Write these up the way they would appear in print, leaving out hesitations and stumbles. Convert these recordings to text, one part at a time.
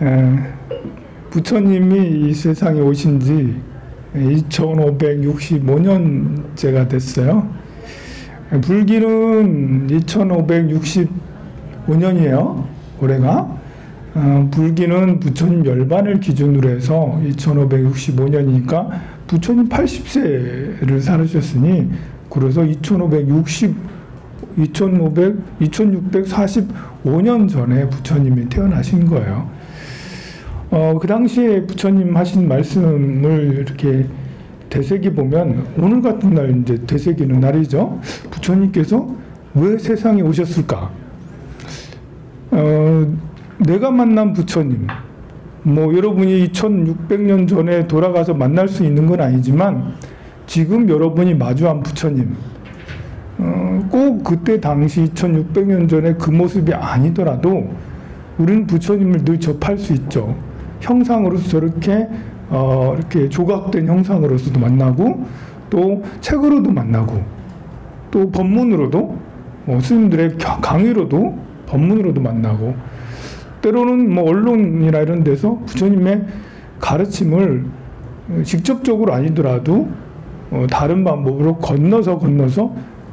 에, 부처님이 이 세상에 오신 지 2565년째가 됐어요. 불기는 2565년이에요. 올해가. 불기는 부처님 열반을 기준으로 해서 2565년이니까 부처님 80세를 살으셨으니 그래서 2645년 전에 부처님이 태어나신 거예요. 그 당시에 부처님 하신 말씀을 이렇게 되새기 보면 오늘 같은 날 이제 되새기는 날이죠. 부처님께서 왜 세상에 오셨을까? 내가 만난 부처님, 뭐 여러분이 2600년 전에 돌아가서 만날 수 있는 건 아니지만 지금 여러분이 마주한 부처님, 꼭 그때 당시 2600년 전에 그 모습이 아니더라도 우리는 부처님을 늘 접할 수 있죠. 형상으로서 저렇게 이렇게 조각된 형상으로서도 만나고 또 책으로도 만나고 또 법문으로도 스님들의 강의로도 법문으로도 만나고 때로는 뭐 언론이나 이런 데서 부처님의 가르침을 직접적으로 아니더라도 다른 방법으로 건너서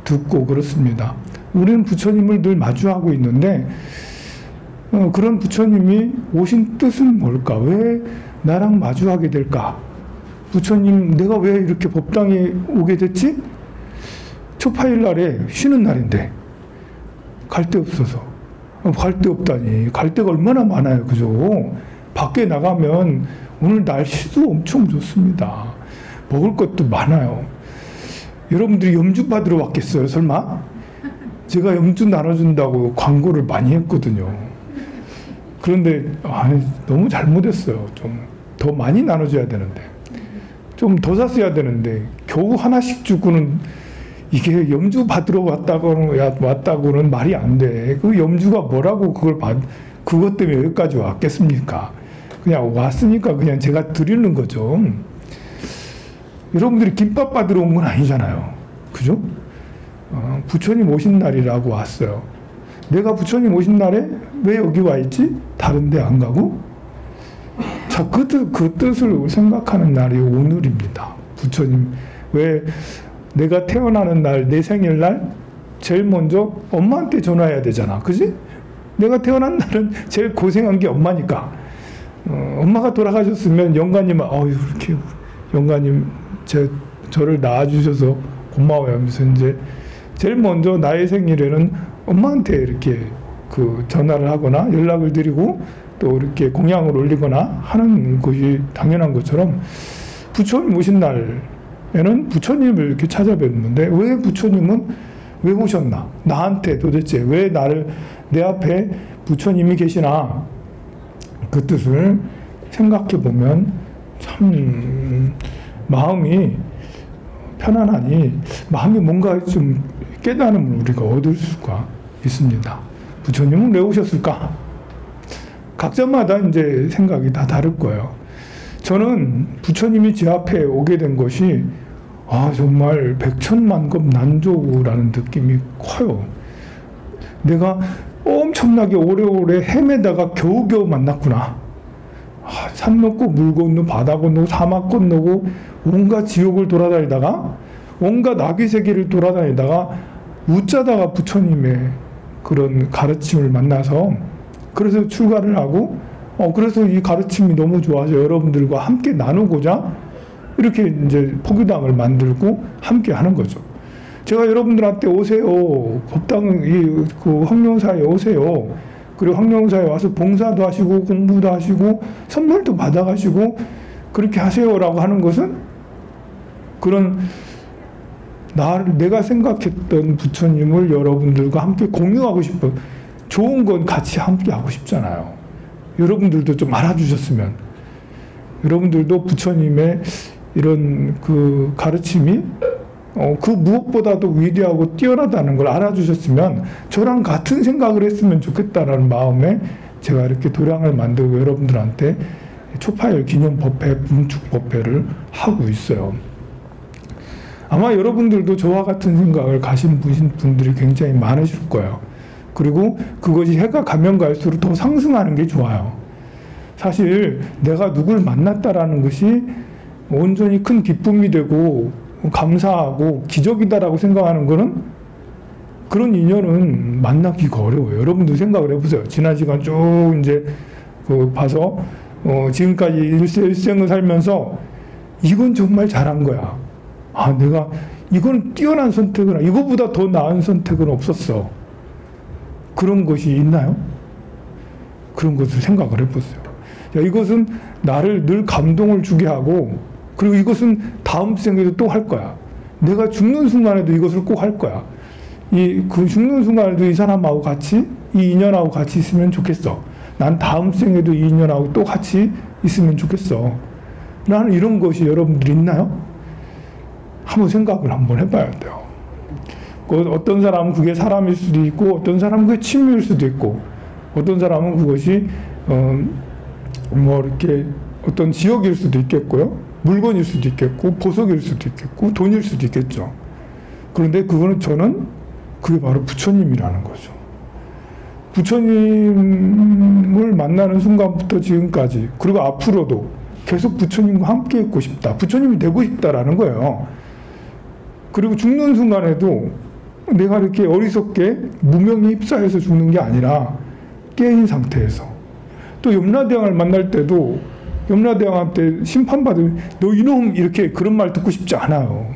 듣고 그렇습니다. 우리는 부처님을 늘 마주하고 있는데 그런 부처님이 오신 뜻은 뭘까? 왜 나랑 마주하게 될까? 부처님, 내가 왜 이렇게 법당에 오게 됐지? 초파일 날에 쉬는 날인데 갈 데 없어서. 갈 데 없다니. 갈 데가 얼마나 많아요. 그죠? 밖에 나가면 오늘 날씨도 엄청 좋습니다. 먹을 것도 많아요. 여러분들이 염주 받으러 왔겠어요? 설마? 제가 염주 나눠준다고 광고를 많이 했거든요. 그런데 너무 잘못했어요. 좀 더 많이 나눠줘야 되는데 좀 더 샀어야 되는데 겨우 하나씩 주고는 이게 염주 받으러 왔다고는 말이 안 돼. 그 염주가 뭐라고 그것 때문에 여기까지 왔겠습니까? 그냥 왔으니까 그냥 제가 드리는 거죠. 여러분들이 김밥 받으러 온 건 아니잖아요. 그죠? 부처님 오신 날이라고 왔어요. 내가 부처님 오신 날에 왜 여기 와 있지? 다른 데 안 가고? 자, 그 뜻을 생각하는 날이 오늘입니다. 부처님, 왜 내가 태어나는 날, 내 생일날 제일 먼저 엄마한테 전화해야 되잖아. 그지? 내가 태어난 날은 제일 고생한 게 엄마니까. 엄마가 돌아가셨으면 영가님, 이렇게 영가님 저를 낳아주셔서 고마워요 하면서 이제 제일 먼저 나의 생일에는 엄마한테 이렇게 전화를 하거나 연락을 드리고 또 이렇게 공양을 올리거나 하는 것이 당연한 것처럼 부처님 오신 날에는 부처님을 이렇게 찾아뵙는데 왜 부처님은 왜 오셨나? 나한테 도대체 왜 내 앞에 부처님이 계시나? 그 뜻을 생각해 보면 참 마음이 편안하니 마음이 뭔가 좀 깨달음을 우리가 얻을 수가 있습니다. 부처님은 왜 오셨을까? 각자마다 이제 생각이 다 다를 거예요. 저는 부처님이 제 앞에 오게 된 것이 정말 백천만급 난조라는 느낌이 커요. 내가 엄청나게 오래오래 헤매다가 겨우겨우 만났구나. 산 넘고 물 건너 바다 건너고 사막 건너고 온갖 지옥을 돌아다니다가 온갖 악의 세계를 돌아다니다가 웃자다가 부처님의 그런 가르침을 만나서 그래서 출가를 하고 그래서 이 가르침이 너무 좋아서 여러분들과 함께 나누고자 이렇게 이제 포교당을 만들고 함께 하는 거죠. 제가 여러분들한테 오세요. 법당 그 황룡사에 오세요. 그리고 황룡사에 와서 봉사도 하시고 공부도 하시고 선물도 받아가시고 그렇게 하세요라고 하는 것은 그런 내가 생각했던 부처님을 여러분들과 함께 공유하고 싶어. 좋은 건 같이 함께 하고 싶잖아요. 여러분들도 좀 알아주셨으면 여러분들도 부처님의 이런 그 가르침이 그 무엇보다도 위대하고 뛰어나다는 걸 알아주셨으면 저랑 같은 생각을 했으면 좋겠다라는 마음에 제가 이렇게 도량을 만들고 여러분들한테 초파열 기념 법회, 분축 법회를 하고 있어요. 아마 여러분들도 저와 같은 생각을 가신 분들이 굉장히 많으실 거예요. 그리고 그것이 해가 가면 갈수록 더 상승하는 게 좋아요. 사실 내가 누굴 만났다라는 것이 온전히 큰 기쁨이 되고 감사하고 기적이다라고 생각하는 거는 그런 인연은 만나기가 어려워요. 여러분도 생각을 해보세요. 지난 시간 쭉 이제 봐서 지금까지 일생을 살면서 이건 정말 잘한 거야. 아, 내가 이건 뛰어난 선택은 이거보다 더 나은 선택은 없었어. 그런 것이 있나요? 그런 것을 생각을 해보세요. 야, 이것은 나를 늘 감동을 주게 하고 그리고 이것은 다음 생에도 또 할 거야. 내가 죽는 순간에도 이것을 꼭 할 거야. 그 죽는 순간에도 이 사람하고 같이 이 인연하고 같이 있으면 좋겠어. 난 다음 생에도 이 인연하고 또 같이 있으면 좋겠어. 라는 이런 것이 여러분들이 있나요? 한번 생각을 한번 해봐야 돼요. 어떤 사람은 그게 사람일 수도 있고 어떤 사람은 그게 취미일 수도 있고 어떤 사람은 그것이 뭐 이렇게 어떤 지역일 수도 있겠고요. 물건일 수도 있겠고 보석일 수도 있겠고 돈일 수도 있겠죠. 그런데 그거는 저는 그게 바로 부처님이라는 거죠. 부처님을 만나는 순간부터 지금까지 그리고 앞으로도 계속 부처님과 함께 있고 싶다. 부처님이 되고 싶다라는 거예요. 그리고 죽는 순간에도 내가 이렇게 어리석게 무명에 휩싸여서 죽는 게 아니라 깨인 상태에서 또 염라대왕을 만날 때도 염라대왕한테 심판받으면 너 이놈 이렇게 그런 말 듣고 싶지 않아요.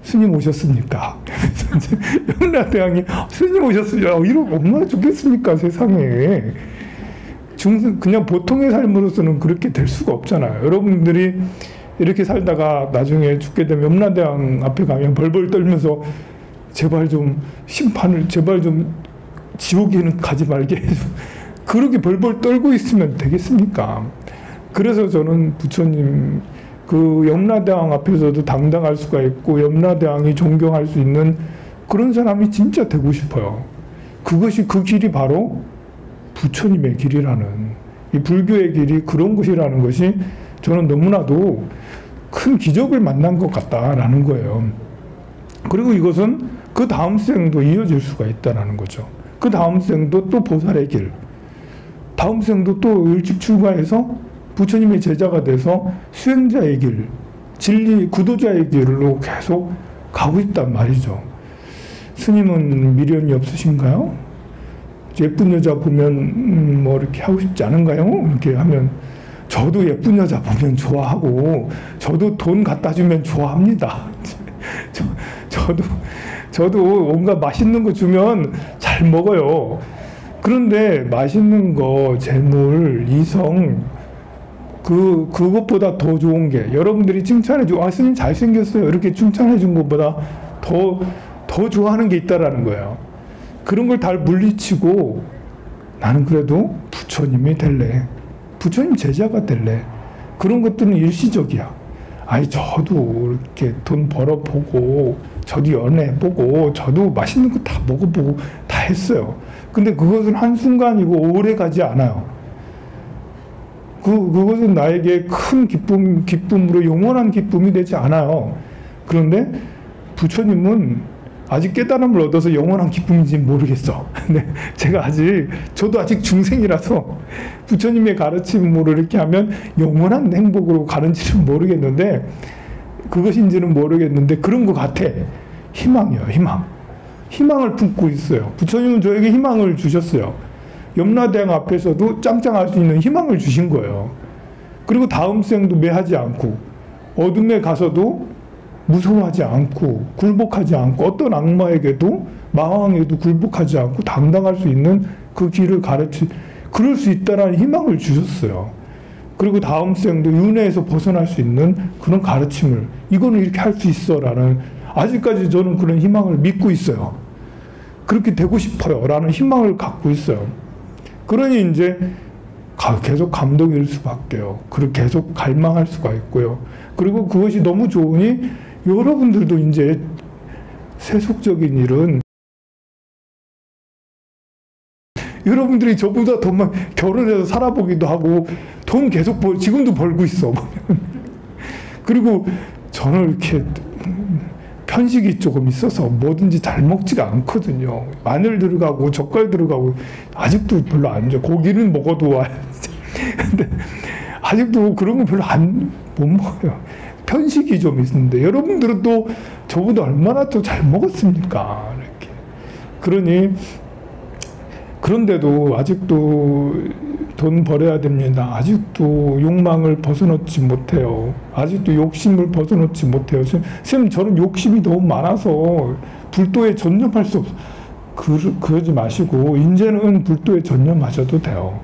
스님 오셨습니까? 염라대왕이 스님 오셨습니다. 이러면 얼마나 좋겠습니까 세상에. 그냥 보통의 삶으로서는 그렇게 될 수가 없잖아요. 여러분들이 이렇게 살다가 나중에 죽게 되면 염라대왕 앞에 가면 벌벌 떨면서 제발 좀 심판을 제발 좀 지옥에는 가지 말게 해줘. 그렇게 벌벌 떨고 있으면 되겠습니까? 그래서 저는 부처님 그 염라대왕 앞에서도 당당할 수가 있고 염라대왕이 존경할 수 있는 그런 사람이 진짜 되고 싶어요. 그것이 그 길이 바로 부처님의 길이라는 이 불교의 길이 그런 것이라는 것이 저는 너무나도 큰 기적을 만난 것 같다라는 거예요. 그리고 이것은 그 다음 생도 이어질 수가 있다는 거죠. 그 다음 생도 또 보살의 길, 다음 생도 또 일찍 출가해서 부처님의 제자가 돼서 수행자의 길, 진리 구도자의 길로 계속 가고 있단 말이죠. 스님은 미련이 없으신가요? 예쁜 여자 보면 뭐 이렇게 하고 싶지 않은가요? 이렇게 하면 저도 예쁜 여자 보면 좋아하고 저도 돈 갖다 주면 좋아합니다. 저도 뭔가 맛있는 거 주면 잘 먹어요. 그런데 맛있는 거, 재물, 이성 그것보다 더 좋은 게 여러분들이 칭찬해 주고 스님 잘생겼어요 이렇게 칭찬해 준 것보다 더 좋아하는 게 있다라는 거예요. 그런 걸 다 물리치고 나는 그래도 부처님이 될래. 부처님 제자가 될래. 그런 것들은 일시적이야. 아니 저도 이렇게 돈 벌어보고 저도 연애해보고 저도 맛있는 거 다 먹어보고 다 했어요. 근데 그것은 한순간이고 오래 가지 않아요. 그것은 나에게 큰 기쁨으로 영원한 기쁨이 되지 않아요. 그런데 부처님은 아직 깨달음을 얻어서 영원한 기쁨인지 모르겠어. 근데 저도 아직 중생이라서 부처님의 가르침으로 이렇게 하면 영원한 행복으로 가는지는 모르겠는데 그것인지는 모르겠는데 그런 것 같아. 희망이에요. 희망을 품고 있어요. 부처님은 저에게 희망을 주셨어요. 염라대왕 앞에서도 짱짱할 수 있는 희망을 주신 거예요. 그리고 다음 생도 매하지 않고 어둠에 가서도 무서워하지 않고 굴복하지 않고 어떤 악마에게도 마왕에도 굴복하지 않고 당당할 수 있는 그 길을 그럴 수 있다라는 희망을 주셨어요. 그리고 다음 생도 윤회에서 벗어날 수 있는 그런 가르침을 이거는 이렇게 할 수 있어라는 아직까지 저는 그런 희망을 믿고 있어요. 그렇게 되고 싶어요 라는 희망을 갖고 있어요. 그러니 이제 계속 감동일 수밖에요. 그리고 계속 갈망할 수가 있고요. 그리고 그것이 너무 좋으니 여러분들도 이제 세속적인 일은 여러분들이 저보다 더 막 결혼해서 살아보기도 하고 돈 계속 지금도 벌고 있어. 그리고 저는 이렇게 편식이 조금 있어서 뭐든지 잘 먹지가 않거든요. 마늘 들어가고 젓갈 들어가고 아직도 별로 안 좋아. 고기는 먹어도 근데 아직도 그런 거 별로 못 먹어요. 편식이 좀 있는데 여러분들은 또 저보다 얼마나 또 잘 먹었습니까? 이렇게. 그러니 그런데도 아직도 돈 벌어야 됩니다. 아직도 욕망을 벗어놓지 못해요. 아직도 욕심을 벗어놓지 못해요. 선생님, 저는 욕심이 너무 많아서 불도에 전념할 수 없어요. 그러지 마시고 이제는 불도에 전념하셔도 돼요.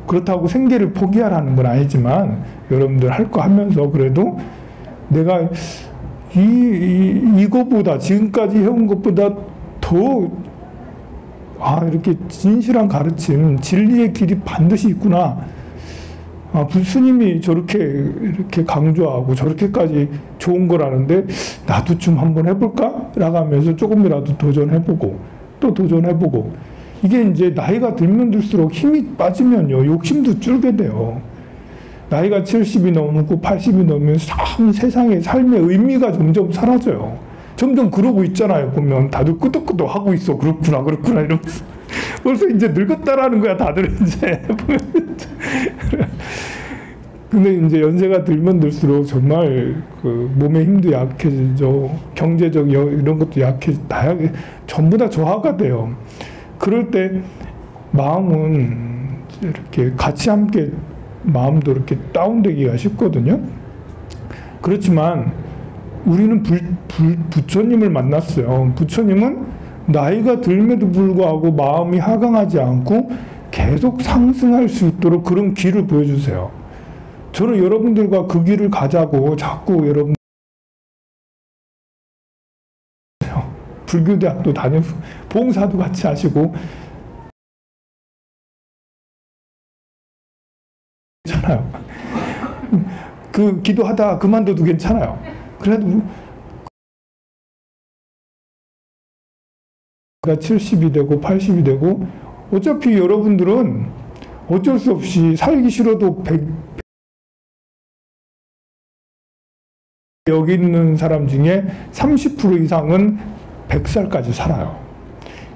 그렇다고 생계를 포기하라는 건 아니지만 여러분들 할 거 하면서 그래도 내가 이거보다 지금까지 해온 것보다 더 이렇게 진실한 가르침, 진리의 길이 반드시 있구나. 스님이 저렇게 이렇게 강조하고 저렇게까지 좋은 거라는데 나도 좀 한번 해볼까? 라고 하면서 조금이라도 도전해보고 또 도전해보고 이게 이제 나이가 들면 들수록 힘이 빠지면요 욕심도 줄게 돼요. 나이가 70이 넘고 80이 넘으면 참 세상에 삶의 의미가 점점 사라져요. 점점 그러고 있잖아요. 보면 다들 끄덕끄덕 하고 있어. 그렇구나 이러면서 벌써 이제 늙었다라는 거야 다들 이제. 근데 이제 연세가 들면 들수록 정말 그 몸의 힘도 약해지죠. 경제적 이런 것도 전부 다 저하가 돼요. 그럴 때 마음은 이렇게 같이 함께 마음도 이렇게 다운되기가 쉽거든요. 그렇지만 우리는 부처님을 만났어요. 부처님은 나이가 들면도 불구하고 마음이 하강하지 않고 계속 상승할 수 있도록 그런 길을 보여주세요. 저는 여러분들과 그 길을 가자고 자꾸 여러분 불교대학도 다니고 봉사도 같이 하시고 괜찮아요. 그 기도하다 그만둬도 괜찮아요. 그래도 70이 되고 80이 되고 어차피 여러분들은 어쩔 수 없이 살기 싫어도 여기 있는 사람 중에 30% 이상은 100살까지 살아요.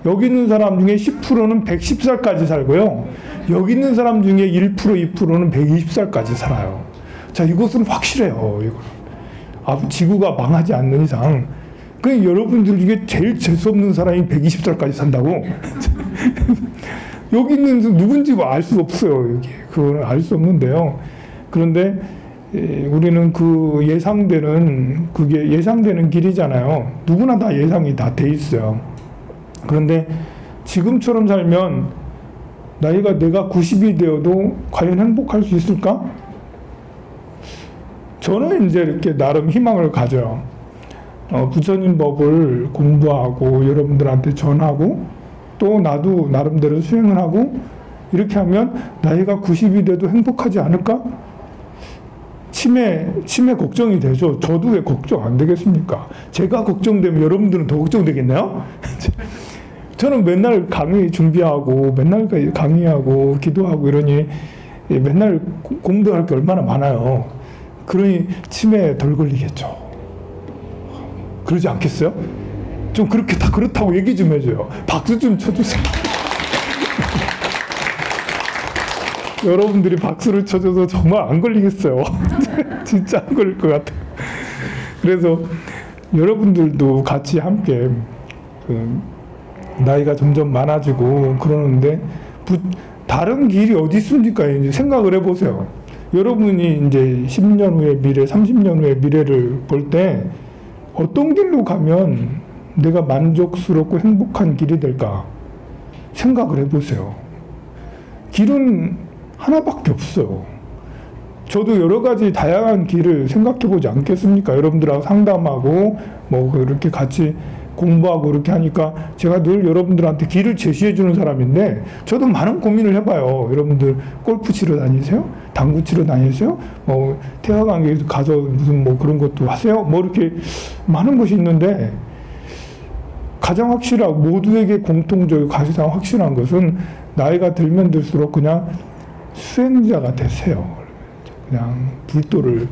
여기 있는 사람 중에 10%는 110살까지 살고요. 여기 있는 사람 중에 1%, 2%는 120살까지 살아요. 자, 이것은 확실해요. 이거는. 지구가 망하지 않는 이상. 여러분들 중에 제일 재수없는 사람이 120살까지 산다고? 여기 있는 누군지 알 수 없어요. 그건 알 수 없는데요. 그런데 우리는 그게 예상되는 길이잖아요. 누구나 다 예상이 다 돼 있어요. 그런데 지금처럼 살면 나이가 내가 90이 되어도 과연 행복할 수 있을까? 저는 이제 이렇게 나름 희망을 가져요. 부처님 법을 공부하고 여러분들한테 전하고 또 나도 나름대로 수행을 하고 이렇게 하면 나이가 90이 돼도 행복하지 않을까? 치매 걱정이 되죠. 저도 왜 걱정 안 되겠습니까? 제가 걱정되면 여러분들은 더 걱정되겠네요? 저는 맨날 강의 준비하고 맨날 강의하고 기도하고 이러니 맨날 공부할 게 얼마나 많아요. 그러니 치매에 덜 걸리겠죠. 그러지 않겠어요? 좀 그렇게 다 그렇다고 얘기 좀 해줘요. 박수 좀 쳐주세요. 여러분들이 박수를 쳐줘서 정말 안 걸리겠어요. 진짜 안 걸릴 것 같아요. 그래서 여러분들도 같이 함께 나이가 점점 많아지고 그러는데 다른 길이 어디 있습니까? 이제 생각을 해보세요. 여러분이 이제 10년 후의 미래, 30년 후의 미래를 볼 때 어떤 길로 가면 내가 만족스럽고 행복한 길이 될까? 생각을 해보세요. 길은 하나밖에 없어요. 저도 여러 가지 다양한 길을 생각해보지 않겠습니까? 여러분들하고 상담하고 뭐 그렇게 같이 공부하고 그렇게 하니까 제가 늘 여러분들한테 길을 제시해주는 사람인데 저도 많은 고민을 해봐요. 여러분들 골프 치러 다니세요? 당구 치러 다니세요? 뭐 태화강에 가서 무슨 뭐 그런 것도 하세요? 뭐 이렇게 많은 것이 있는데 가장 확실하고 모두에게 공통적이고 가장 확실한 것은 나이가 들면 들수록 그냥 수행자가 되세요. 그냥 불도를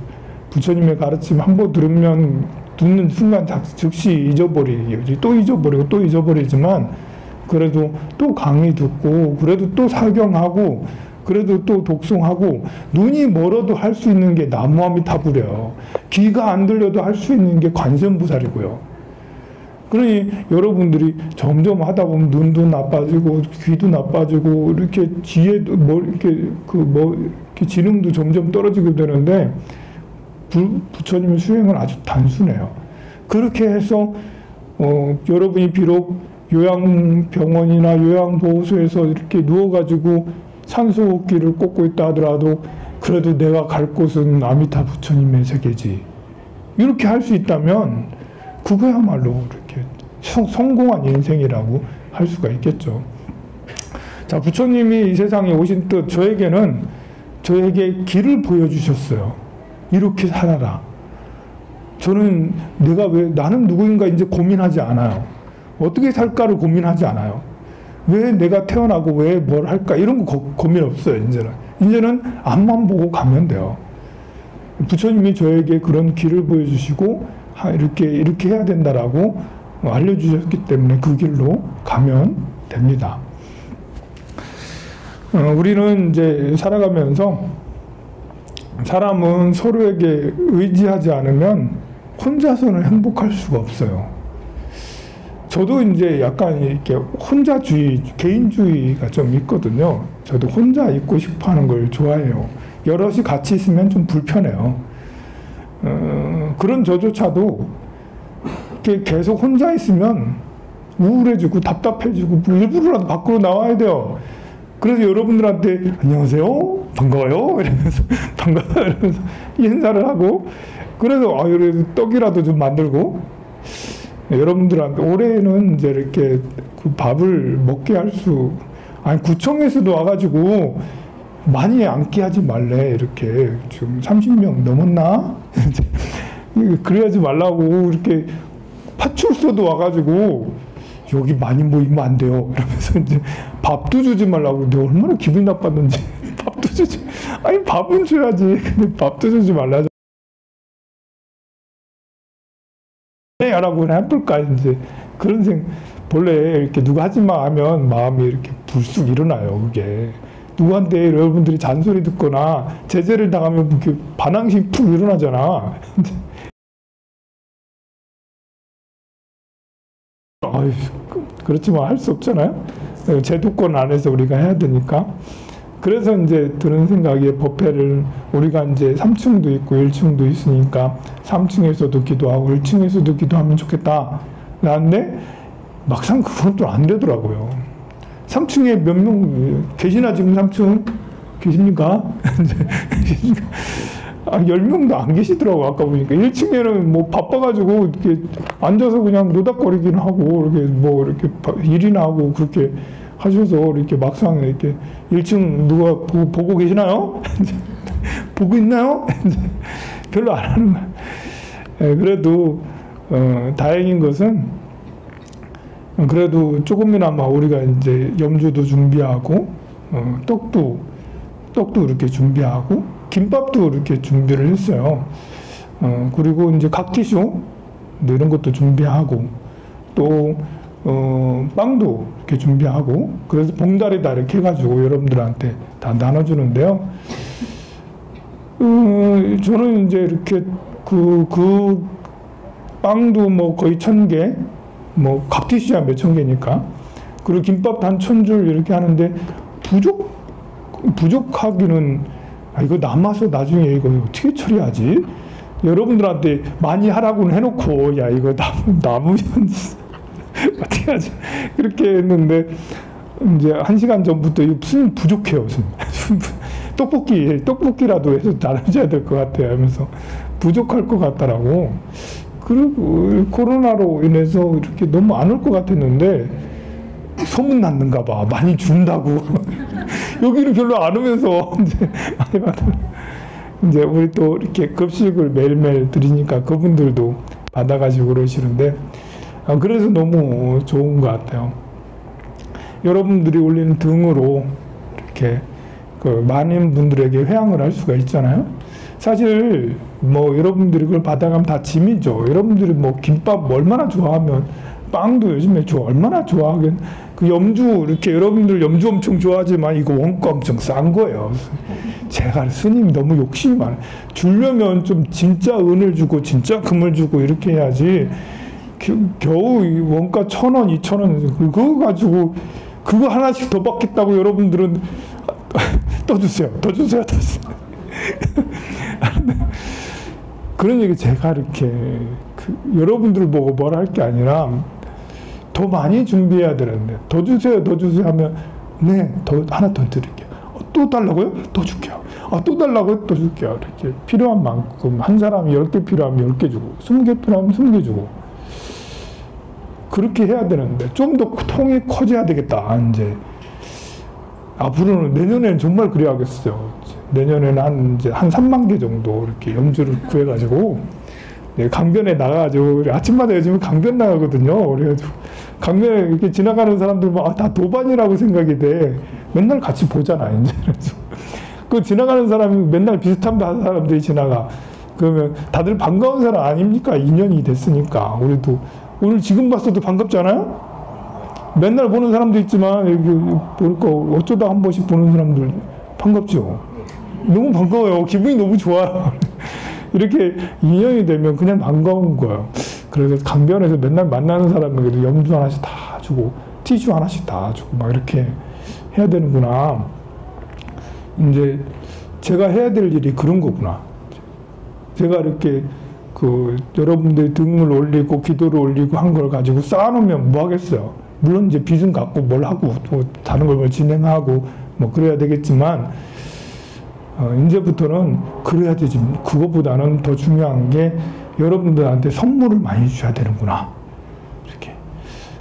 부처님의 가르침 한 번 들으면 듣는 순간 즉시 잊어버리기, 또 잊어버리고 또 잊어버리지만 그래도 또 강의 듣고 그래도 또 사경하고 그래도 또 독송하고 눈이 멀어도 할 수 있는 게 나무아미타불이에요. 귀가 안 들려도 할 수 있는 게 관세음보살이고요. 그러니 여러분들이 점점 하다 보면 눈도 나빠지고 귀도 나빠지고 이렇게 지혜도 이렇게 이렇게 지능도 점점 떨어지게 되는데 부처님의 수행은 아주 단순해요. 그렇게 해서 여러분이 비록 요양병원이나 요양보호소에서 이렇게 누워가지고 산소호흡기를 꽂고 있다 하더라도 그래도 내가 갈 곳은 아미타 부처님의 세계지. 이렇게 할 수 있다면 그거야말로 이렇게 성공한 인생이라고 할 수가 있겠죠. 자, 부처님이 이 세상에 오신 뜻, 저에게 길을 보여주셨어요. 이렇게 살아라. 저는 나는 누구인가 이제 고민하지 않아요. 어떻게 살까를 고민하지 않아요. 왜 내가 태어나고 왜 뭘 할까 이런 거 고민 없어요. 이제는 앞만 보고 가면 돼요. 부처님이 저에게 그런 길을 보여주시고 이렇게 해야 된다라고 알려주셨기 때문에 그 길로 가면 됩니다. 우리는 이제 살아가면서 사람은 서로에게 의지하지 않으면 혼자서는 행복할 수가 없어요. 저도 이제 약간 이렇게 혼자주의, 개인주의가 좀 있거든요. 저도 혼자 있고 싶어 하는 걸 좋아해요. 여럿이 같이 있으면 좀 불편해요. 그런 저조차도 이렇게 계속 혼자 있으면 우울해지고 답답해지고 일부러라도 밖으로 나와야 돼요. 그래서 여러분들한테 안녕하세요, 반가워요 이러면서 반가워요 이러면서 인사를 하고 그래서 그래도 떡이라도 좀 만들고 여러분들한테 올해는 이제 이렇게 그 밥을 먹게 구청에서도 와가지고 많이 앉게 하지 말래 이렇게 지금 30명 넘었나 그래야지 말라고 이렇게 파출소도 와가지고 여기 많이 모이면 안 돼요 이러면서 이제 밥도 주지 말라고. 내가 얼마나 기분이 나빴는지. 밥도 주지, 아니 밥은 줘야지 근데 밥도 주지 말라죠. 하라고 해볼까 이제 그런 본래 이렇게 누가 하지마 하면 마음이 이렇게 불쑥 일어나요. 그게 누구한테 여러분들이 잔소리 듣거나 제재를 당하면 이렇게 반항심이 푹 일어나잖아. 그렇지만 할 수 없잖아요. 제도권 안에서 우리가 해야 되니까. 그래서 이제 드는 생각이 법회를 우리가 이제 3층도 있고 1층도 있으니까 3층에서도 기도하고 1층에서도 기도하면 좋겠다. 나는데 막상 그건 또 안 되더라고요. 3층에 몇 명 계시나 지금 3층? 계십니까? 10명도 안 계시더라고 아까 보니까. 1층에는 뭐 바빠가지고 이렇게 앉아서 그냥 노닥거리긴 하고 이렇게 뭐 이렇게 일이나 하고 그렇게 하셔서 이렇게 막상 이렇게 1층 누가 보고 계시나요? 보고 있나요? 별로 안 하는 거예요. 그래도 다행인 것은 그래도 조금이나마 우리가 이제 염주도 준비하고 떡도 이렇게 준비하고 김밥도 이렇게 준비를 했어요. 그리고 이제 각티슈 이런 것도 준비하고 또 빵도 이렇게 준비하고 그래서 봉다리다 이렇게 해가지고 여러분들한테 다 나눠주는데요. 저는 이제 이렇게 그 빵도 뭐 거의 1000개, 뭐 각티슈야 몇천 개니까 그리고 김밥도 한 1000줄 이렇게 하는데 부족하기는 이거 남아서 나중에 이거 어떻게 처리하지? 여러분들한테 많이 하라고는 해놓고 야 이거 남으면 어떻게 하지? 그렇게 했는데 이제 1시간 전부터 이거 무슨 부족해요. 무슨 떡볶이라도 해서 나눠줘야 될 것 같아요 하면서 부족할 것 같더라고. 그리고 코로나로 인해서 이렇게 너무 안 올 것 같았는데 소문 났는가 봐. 많이 준다고. 여기는 별로 안 오면서 이제 많이 받아. 이제 우리 또 이렇게 급식을 매일매일 드리니까 그분들도 받아가지고 그러시는데 그래서 너무 좋은 것 같아요. 여러분들이 올리는 등으로 이렇게 많은 분들에게 회향을 할 수가 있잖아요. 사실 뭐 여러분들이 그걸 받아가면 다 짐이죠. 여러분들이 뭐 김밥 얼마나 좋아하면 빵도 요즘에 얼마나 좋아하긴. 그 염주 이렇게 여러분들 염주 엄청 좋아하지만 이거 원가 엄청 싼 거예요. 제가 스님이 너무 욕심이 많아요. 주려면 좀 진짜 은을 주고 진짜 금을 주고 이렇게 해야지. 겨우 원가 1,000원, 2,000원 그거 가지고 그거 하나씩 더 받겠다고 여러분들은 더 주세요. 더 주세요. 더 주세요. 그러니까 제가 이렇게 여러분들 보고 뭐라 할 게 아니라 더 많이 준비해야 되는데 더 주세요. 더 주세요 하면 네, 하나 더 드릴게요. 또 달라고요? 더 줄게요. 또 달라고요? 또 줄게요. 이렇게 필요한 만큼 한 사람이 10개 필요하면 10개 주고 20개 필요하면 20개 주고 그렇게 해야 되는데 좀 더 통이 커져야 되겠다. 이제 앞으로는 내년에는 정말 그래야겠어요. 내년에는 한 3만 개 정도 이렇게 염주를 구해가지고 강변에 나가가지고 아침마다 요즘에 강변 나가거든요. 그래가지고 강변에 이렇게 지나가는 사람들 다 도반이라고 생각이 돼. 맨날 같이 보잖아 이제. 그 지나가는 사람이 맨날 비슷한 사람들이 지나가. 그러면 다들 반가운 사람 아닙니까? 2년이 됐으니까. 우리도 오늘 지금 봤어도 반갑잖아요. 맨날 보는 사람도 있지만 여기 볼까 어쩌다 한 번씩 보는 사람들 반갑죠. 너무 반가워요. 기분이 너무 좋아요. 이렇게 인연이 되면 그냥 반가운 거예요. 그래서 강변에서 맨날 만나는 사람에게도 염주 하나씩 다 주고 티슈 하나씩 다 주고 막 이렇게 해야 되는구나. 이제 제가 해야 될 일이 그런 거구나. 제가 이렇게 여러분들이 등을 올리고 기도를 올리고 한 걸 가지고 쌓아놓으면 뭐 하겠어요. 물론 이제 빚은 갚고 뭘 하고 또 다른 걸 진행하고 뭐 그래야 되겠지만 이제부터는 그래야 되지. 그거보다는 더 중요한 게 여러분들한테 선물을 많이 주셔야 되는구나. 이렇게.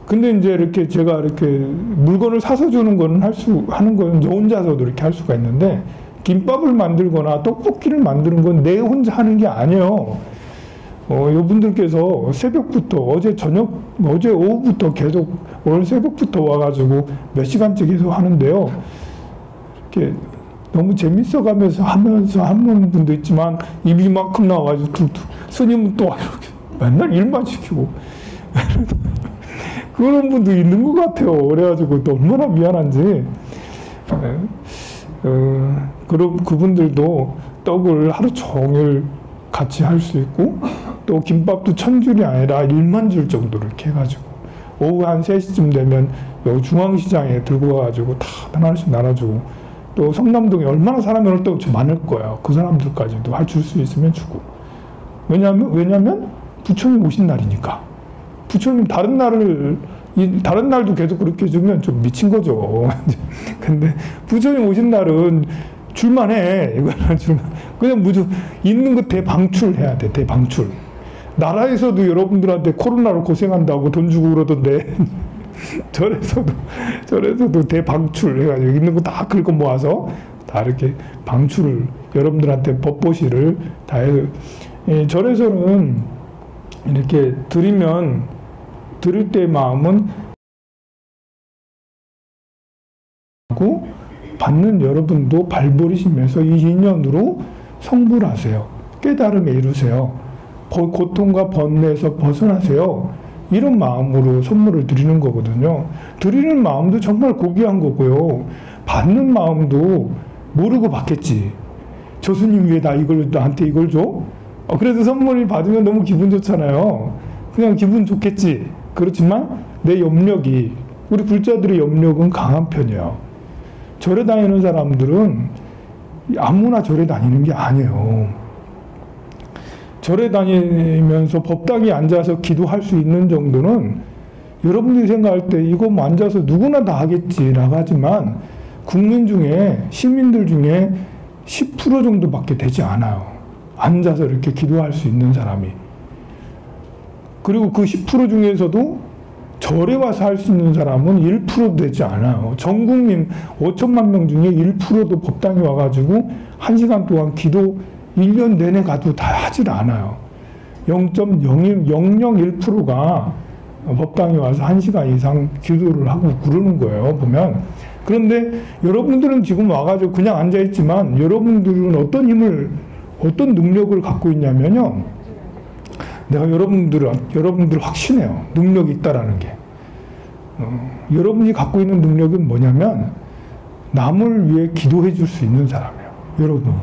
근데 이제 이렇게 제가 이렇게 물건을 사서 주는 거는 하는 거는 저 혼자서도 이렇게 할 수가 있는데 김밥을 만들거나 떡볶이를 만드는 건 내 혼자 하는 게 아니에요. 여분들께서 새벽부터 어제 오후부터 계속 오늘 새벽부터 와가지고 몇 시간째 계속 하는데요. 이렇게 너무 재밌어 가면서 하면서 하는 분도 있지만 입이 이만큼 나와가지고 툭툭 스님은 또 이렇게 맨날 일만 시키고 그런 분도 있는 것 같아요. 그래가지고 또 얼마나 미안한지. 그럼 그분들도 떡을 하루 종일 같이 할 수 있고 또 김밥도 1,000줄이 아니라 1만 줄 정도로 이렇게 해가지고 오후 한 3시쯤 되면 여기 중앙시장에 들고 가가지고 다 하나씩 나눠주고 또 성남동에 얼마나 사람이 올 때 많을 거야. 그 사람들까지도 줄 수 있으면 주고. 왜냐면 부처님 오신 날이니까. 부처님 다른 날도 계속 그렇게 해주면 좀 미친 거죠. 근데 부처님 오신 날은 줄만해. 이거는 줄만. 그냥 있는 거 대방출해야 돼. 대방출. 나라에서도 여러분들한테 코로나로 고생한다고 돈 주고 그러던데 절에서도 대방출 해가지고 있는 거 다 긁어 모아서 다 이렇게 방출을 여러분들한테 법보시를 다 해서 절에서는 이렇게 드릴 때의 마음은 하고 받는 여러분도 발버리시면서 이 인연으로 성불하세요. 깨달음에 이루세요. 고통과 번뇌에서 벗어나세요. 이런 마음으로 선물을 드리는 거거든요. 드리는 마음도 정말 고귀한 거고요. 받는 마음도 모르고 받겠지. 저 스님 왜 나한테 이걸 줘? 그래도 선물을 받으면 너무 기분 좋잖아요. 그냥 기분 좋겠지. 그렇지만 내 염력이, 우리 불자들의 염력은 강한 편이에요. 절에 다니는 사람들은 아무나 절에 다니는 게 아니에요. 절에 다니면서 법당에 앉아서 기도할 수 있는 정도는 여러분들이 생각할 때 이거 뭐 앉아서 누구나 다 하겠지라고 하지만 국민 중에, 시민들 중에 10% 정도밖에 되지 않아요. 앉아서 이렇게 기도할 수 있는 사람이. 그리고 그 10% 중에서도 절에 와서 할 수 있는 사람은 1%도 되지 않아요. 전 국민 5천만 명 중에 1%도 법당에 와가지고 1시간 동안 기도 1년 내내 가도 다 하질 않아요. 0.001%가 법당에 와서 1시간 이상 기도를 하고 그러는 거예요, 보면. 그런데 여러분들은 지금 와가지고 그냥 앉아있지만 여러분들은 어떤 힘을 어떤 능력을 갖고 있냐면요. 내가 여러분들 확신해요. 능력이 있다라는 게. 여러분이 갖고 있는 능력은 뭐냐면 남을 위해 기도해 줄 수 있는 사람이에요. 여러분.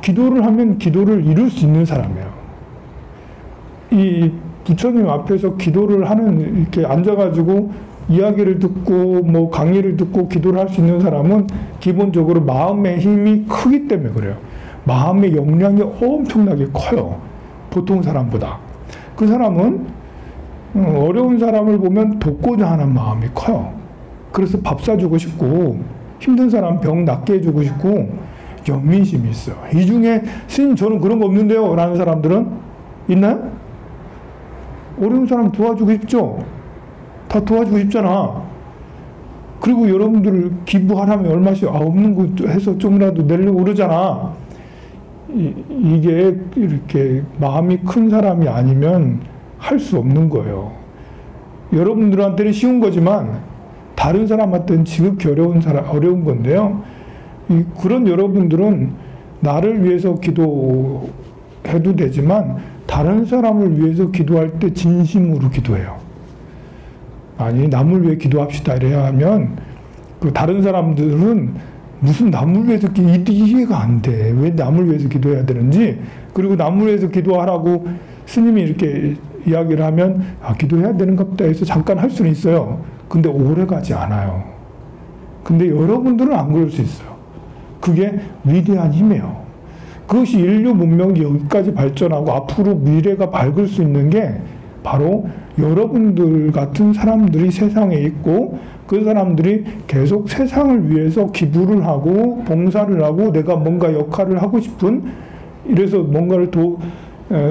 기도를 하면 기도를 이룰 수 있는 사람이에요. 이 부처님 앞에서 기도를 하는, 이렇게 앉아가지고 이야기를 듣고 뭐 강의를 듣고 기도를 할 수 있는 사람은 기본적으로 마음의 힘이 크기 때문에 그래요. 마음의 역량이 엄청나게 커요. 보통 사람보다. 그 사람은 어려운 사람을 보면 돕고자 하는 마음이 커요. 그래서 밥 사주고 싶고, 힘든 사람 병 낫게 해주고 싶고, 연민심이 있어요. 이 중에 스님 저는 그런 거 없는데요 라는 사람들은 있나요? 어려운 사람 도와주고 싶죠? 다 도와주고 싶잖아. 그리고 여러분들 기부하라면 얼마씩 없는 거 해서 좀이라도 내려고 그러잖아. 이게 이렇게 마음이 큰 사람이 아니면 할 수 없는 거예요. 여러분들한테는 쉬운 거지만 다른 사람한테는 지극히 어려운 건데요. 그런 여러분들은 나를 위해서 기도해도 되지만 다른 사람을 위해서 기도할 때 진심으로 기도해요. 아니 남을 위해 기도합시다 이래야 하면 그 다른 사람들은 무슨 남을 위해서 이해가 안 돼. 왜 남을 위해서 기도해야 되는지. 그리고 남을 위해서 기도하라고 스님이 이렇게 이야기를 하면 기도해야 되는가 보다 해서 잠깐 할 수는 있어요. 근데 오래 가지 않아요. 근데 여러분들은 안 그럴 수 있어요. 그게 위대한 힘이에요. 그것이 인류 문명이 여기까지 발전하고 앞으로 미래가 밝을 수 있는 게 바로 여러분들 같은 사람들이 세상에 있고 그 사람들이 계속 세상을 위해서 기부를 하고 봉사를 하고 내가 뭔가 역할을 하고 싶은, 이래서 뭔가를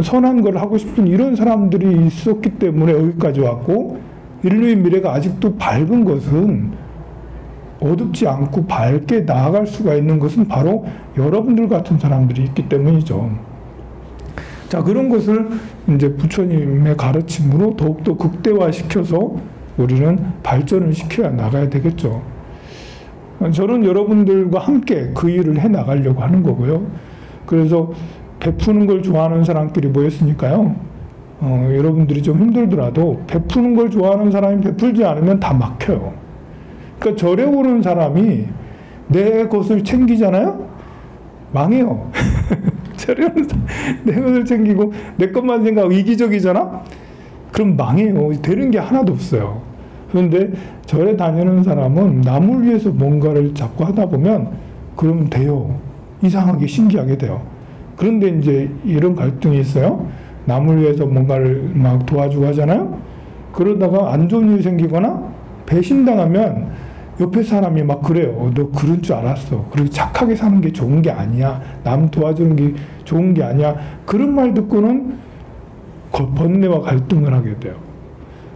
선한 걸 하고 싶은 이런 사람들이 있었기 때문에 여기까지 왔고, 인류의 미래가 아직도 밝은 것은, 어둡지 않고 밝게 나아갈 수가 있는 것은 바로 여러분들 같은 사람들이 있기 때문이죠. 자, 그런 것을 이제 부처님의 가르침으로 더욱더 극대화시켜서 우리는 발전을 시켜야 나가야 되겠죠. 저는 여러분들과 함께 그 일을 해 나가려고 하는 거고요. 그래서 베푸는 걸 좋아하는 사람끼리 모였으니까요. 여러분들이 좀 힘들더라도 베푸는 걸 좋아하는 사람이 베풀지 않으면 다 막혀요. 그러니까 절에 오는 사람이 내 것을 챙기잖아요? 망해요. 절에 오는 사람 내 것을 챙기고 내 것만 생각하고 이기적이잖아? 그럼 망해요. 되는 게 하나도 없어요. 그런데 절에 다니는 사람은 남을 위해서 뭔가를 자꾸 하다 보면 그러면 돼요. 이상하게 신기하게 돼요. 그런데 이제 이런 갈등이 있어요. 남을 위해서 뭔가를 막 도와주고 하잖아요. 그러다가 안 좋은 일이 생기거나 배신당하면 옆에 사람이 막 그래요. 너 그런 줄 알았어. 그리고 착하게 사는 게 좋은 게 아니야. 남 도와주는 게 좋은 게 아니야. 그런 말 듣고는 번뇌와 갈등을 하게 돼요.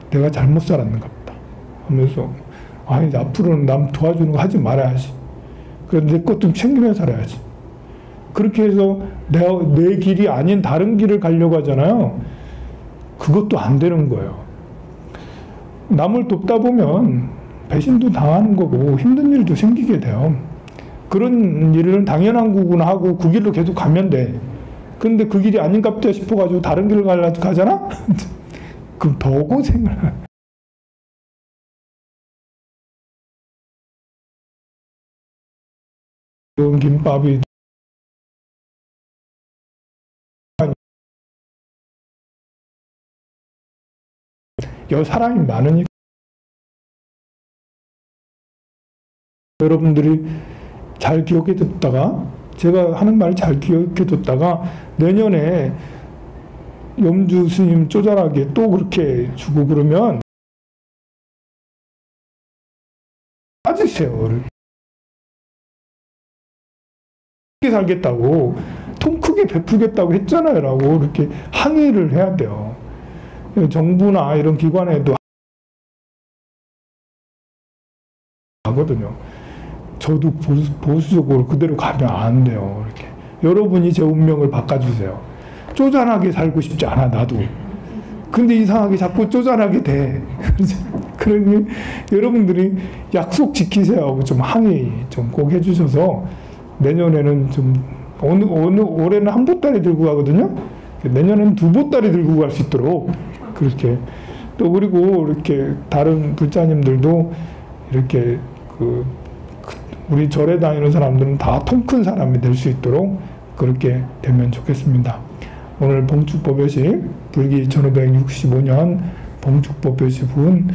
내가 잘못 살았는가 보다 하면서 아니 앞으로는 남 도와주는 거 하지 말아야지. 그래서 내 것 좀 챙기면서 살아야지. 그렇게 해서 내 길이 아닌 다른 길을 가려고 하잖아요. 그것도 안 되는 거예요. 남을 돕다 보면 배신도 당하는 거고 힘든 일도 생기게 돼요. 그런 일은 당연한 거구나 하고 그 길로 계속 가면 돼. 근데 그 길이 아닌가 보다 싶어가지고 다른 길을 가잖아? 그럼 더 고생을. 김밥이 사람이 많으니까 여러분들이 잘 기억해 뒀다가 제가 하는 말 잘 기억해 뒀다가 내년에 염주 스님 쪼잘하게 또 그렇게 주고 그러면 빠지세요. 크게 살겠다고 통 크게 베풀겠다고 했잖아요 라고 이렇게 항의를 해야 돼요. 정부나 이런 기관에도 하거든요. 저도 보수적으로 그대로 가면 안 돼요. 이렇게 여러분이 제 운명을 바꿔주세요. 쪼잔하게 살고 싶지 않아 나도. 근데 이상하게 자꾸 쪼잔하게 돼. 그러니 여러분들이 약속 지키세요 하고 좀 항의 좀 꼭 해주셔서 내년에는 좀 올해는 한 보따리 들고 가거든요. 내년에는 두 보따리 들고 갈 수 있도록 그렇게 또 그리고 이렇게 다른 불자님들도 이렇게 우리 절에 다니는 사람들은 다 통 큰 사람이 될 수 있도록 그렇게 되면 좋겠습니다. 오늘 봉축법요식 불기 1565년 봉축법요식은